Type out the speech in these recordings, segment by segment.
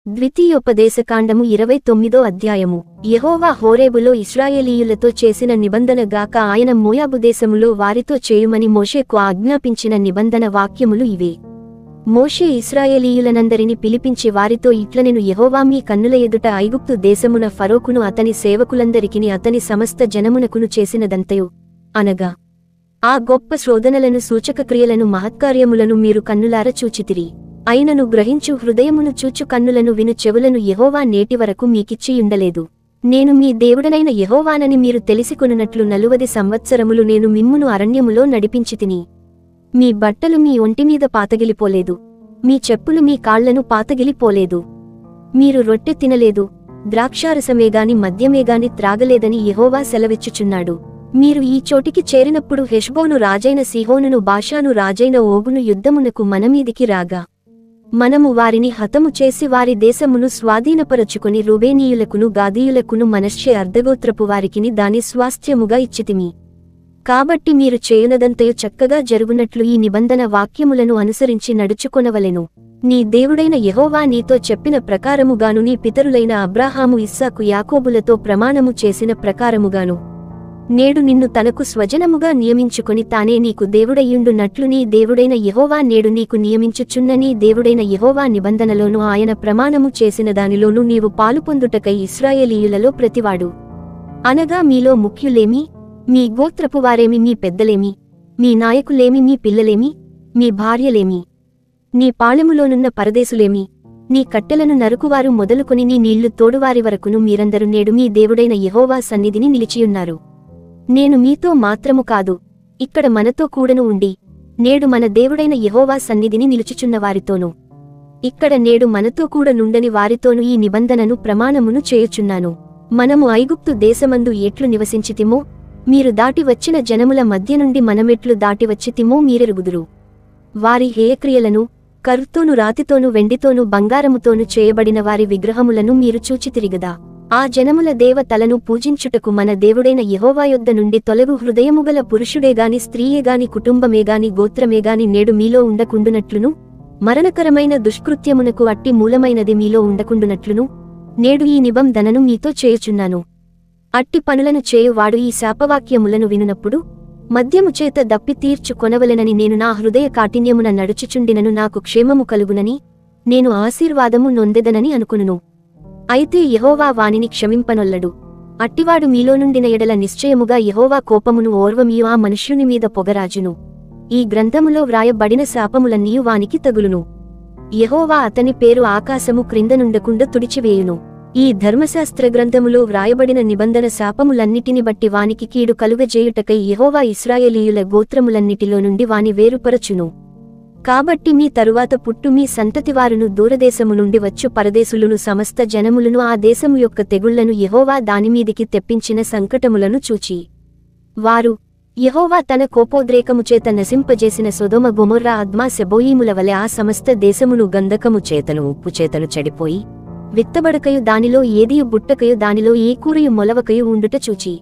ద్వితీయోపదేశకాండము 29 అధ్యాయము. యెహోవా హోరేబులో ఇశ్రాయేలీయులతో చేసిన నిబంధన గాక ఆయన మోయాబు దేశములో వారితో చేయుమని మోషేకు ఆజ్ఞాపించిన నిబంధన వాక్యములు ఇవే. మోషే ఇశ్రాయేలీయులనందరిని పిలిపించి వారితో ఇట్లనెను, యెహోవా మీ కన్నుల ఎదుట ఐగుప్తు దేశమున ఫరోకును అతని సేవకులందరికిని అతని సమస్త జనమునకును చేసినదంతయు అనగా ఆ గొప్ప శోధనలను సూచకక్రియలను మహత్కార్యములను మీరు కన్నులార చూచితిరి. అయినను గ్రహించు హృదయమును చూచు కన్నులను విను చెవులను యెహోవా నేటివరకు మీకిచ్చియుండలేదు. నేను మీ దేవుడనైన యెహోవానని మీరు తెలిసికొనున్నట్లు 40 సంవత్సరములు నేను మిమ్మును అరణ్యములో నడిపించితిని. మీ బట్టలు మీ ఒంటిమీద పాతగిలిపోలేదు, మీ చెప్పులు మీ కాళ్లను పాతగిలిపోలేదు. మీరు రొట్టె తినలేదు, ద్రాక్షారసమేగాని మద్యమేగాని త్రాగలేదని యెహోవా సెలవిచ్చుచున్నాడు. మీరు ఈ చోటికి చేరినప్పుడు హెష్బోను రాజైన సీహోనును బాషాను రాజైన ఓగును యుద్ధమునకు మనమీదికి రాగా మనము వారిని హతము చేసి వారి దేశమును స్వాధీనపరచుకొని రూబేనీయులకును గాదీయులకును మనష్షే అర్ధగోత్రపు వారికిని దాని స్వాస్థ్యముగా ఇచ్చితిమి. కాబట్టి మీరు చేయునదంతయు చక్కగా జరుగునట్లు ఈ నిబంధన వాక్యములను అనుసరించి నడుచుకొనవలెను. నీ దేవుడైన యెహోవా నీతో చెప్పిన ప్రకారముగాను నీ పితరులైన అబ్రాహాము ఇస్సాకు యాకోబులతో ప్రమాణము చేసిన ప్రకారముగాను నేడు నిన్ను తనకు స్వజనముగా నియమించుకొని తానే నీకు దేవుడయ్యుండునట్లు నీ దేవుడైన యెహోవా నేడు నీకు నియమించుచున్న నీ దేవుడైన యెహోవా నిబంధనలోను ఆయన ప్రమాణము చేసిన దానిలోనూ నీవు పాలుపొందుటకై ఇశ్రాయేలీయులలో ప్రతివాడు అనగా మీలో ముఖ్యులేమి, మీ గోత్రపు వారేమి, మీ పెద్దలేమి, మీ నాయకులేమి, మీ పిల్లలేమి, మీ భార్యలేమి, నీ పాళెములోనున్న పరదేశులేమి, నీ కట్టెలను నరుకువారు మొదలుకొని నీ నీళ్లు తోడువారి వరకును మీరందరూ నేడు మీ దేవుడైన యెహోవా సన్నిధిని నిలిచియున్నారు. నేను మీతో మాత్రము కాదు, ఇక్కడ మనతో కూడను ఉండి నేడు మన దేవుడైన యెహోవా సన్నిధిని నిలుచుచున్న వారితోనూ ఇక్కడ నేడు మనతో కూడా నుండని వారితోనూ ఈ నిబంధనను ప్రమాణమును చేయుచున్నాను. మనము ఐగుప్తు దేశమందు ఎట్లు నివసించితిమో, మీరు దాటి వచ్చిన జనముల మధ్య నుండి మనమెట్లు దాటివచ్చితిమో మీరెరుగుదురు. వారి హేయక్రియలను, కర్రుతోను రాతితోను వెండితోను బంగారముతోను చేయబడిన వారి విగ్రహములను మీరు చూచితిరిగదా. ఆ జనముల దేవతలను పూజించుటకు మన దేవుడైన యెహోవా యొద్ద నుండి తొలగు హృదయముగల పురుషుడేగాని స్త్రీయేగాని కుటుంబమేగాని గోత్రమేగాని నేడు మీలో ఉండకుండునట్లును, మరణకరమైన దుష్కృత్యమునకు అట్టి మూలమైనది మీలో ఉండకుండునట్లును నేడు ఈ నిబంధనను మీతో చేయుచున్నాను. అట్టి పనులను చేయువాడు ఈ శాపవాక్యములను వినునప్పుడు మద్యము చేత దప్పి తీర్చు కొనవలెనని నేను నా హృదయ కాఠిన్యమున నడుచుచుండినను నాకు క్షేమము కలుగునని నేను ఆశీర్వాదము నొందెదనని అనుకునును. అయితే యెహోవా వానిని క్షమింపనొల్లడు. అట్టివాడు మీలో నుండిన ఎడల నిశ్చయముగా యెహోవా కోపమును ఓర్వమియు ఆ మనుష్యుని మీద పొగరాజును. ఈ గ్రంథములో వ్రాయబడిన శాపములన్నీయు వానికి తగులును. యెహోవా అతని పేరు ఆకాశము క్రిందనుండకుండా తుడిచివేయును. ఈ ధర్మశాస్త్ర గ్రంథములో వ్రాయబడిన నిబంధన శాపములన్నిటిని బట్టి వానికి కీడు కలుగజేయుటకై యెహోవా ఇశ్రాయేలీయుల గోత్రములన్నిటిలో నుండి వాని వేరుపరచును. కాబట్టి మీ తరువాత పుట్టు మీ సంతతివారును దూరదేశము నుండి వచ్చు పరదేశులును సమస్త జనములను ఆ దేశము యొక్క తెగుళ్లను యెహోవా దానిమీదికి తెప్పించిన సంకటములను చూచి వారు యెహోవా తన కోపోద్రేకము చేత నశింపజేసిన సొదొమ గొమొర్రా అద్మా సెబోయీముల వలె ఆ సమస్త దేశమును గంధకము చేతను ఉప్పు చేతను చెడిపోయి విత్తబడకయు దానిలో ఏదియు బుట్టకయు దానిలో ఏ కూరయు మొలవకయు ఉండుట చూచి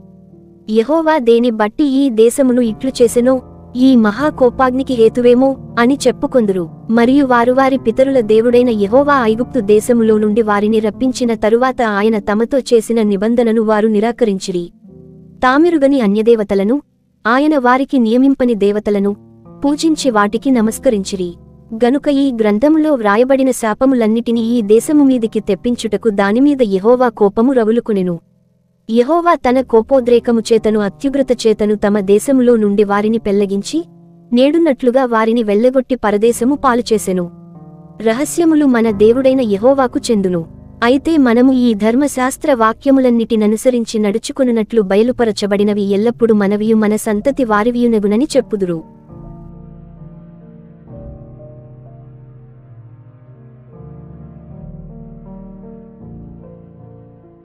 యెహోవా దేని బట్టి ఈ దేశమును ఇట్లు చేసెనో ఈ మహాకోపాగ్నికి హేతువేమో అని చెప్పుకొందురు. మరియు వారు వారి పితరుల దేవుడైన యెహోవా ఐగుప్తు దేశములో నుండి వారిని రప్పించిన తరువాత ఆయన తమతో చేసిన నిబంధనను వారు నిరాకరించిరి. తామెరుగని అన్యదేవతలను, ఆయన వారికి నియమింపని దేవతలను పూజించి వాటికి నమస్కరించిరి. గనుక ఈ గ్రంథములో వ్రాయబడిన శాపములన్నిటినీ ఈ దేశము మీదికి తెప్పించుటకు దానిమీద యెహోవా కోపము రగులుకొనెను. యెహోవా తన కోపోద్రేకము చేతను అత్యుగ్రత చేతను తమ దేశములో నుండి వారిని పెళ్లగించి నేడున్నట్లుగా వారిని వెళ్లగొట్టి పరదేశము పాలుచేసెను. రహస్యములు మన దేవుడైన యెహోవాకు చెందును. అయితే మనము ఈ ధర్మశాస్త్ర వాక్యములన్నిటిననుసరించి నడుచుకొనున్నట్లు బయలుపరచబడినవి ఎల్లప్పుడు మనవియు మన సంతతి వారివియునగునని చెప్పుదురు.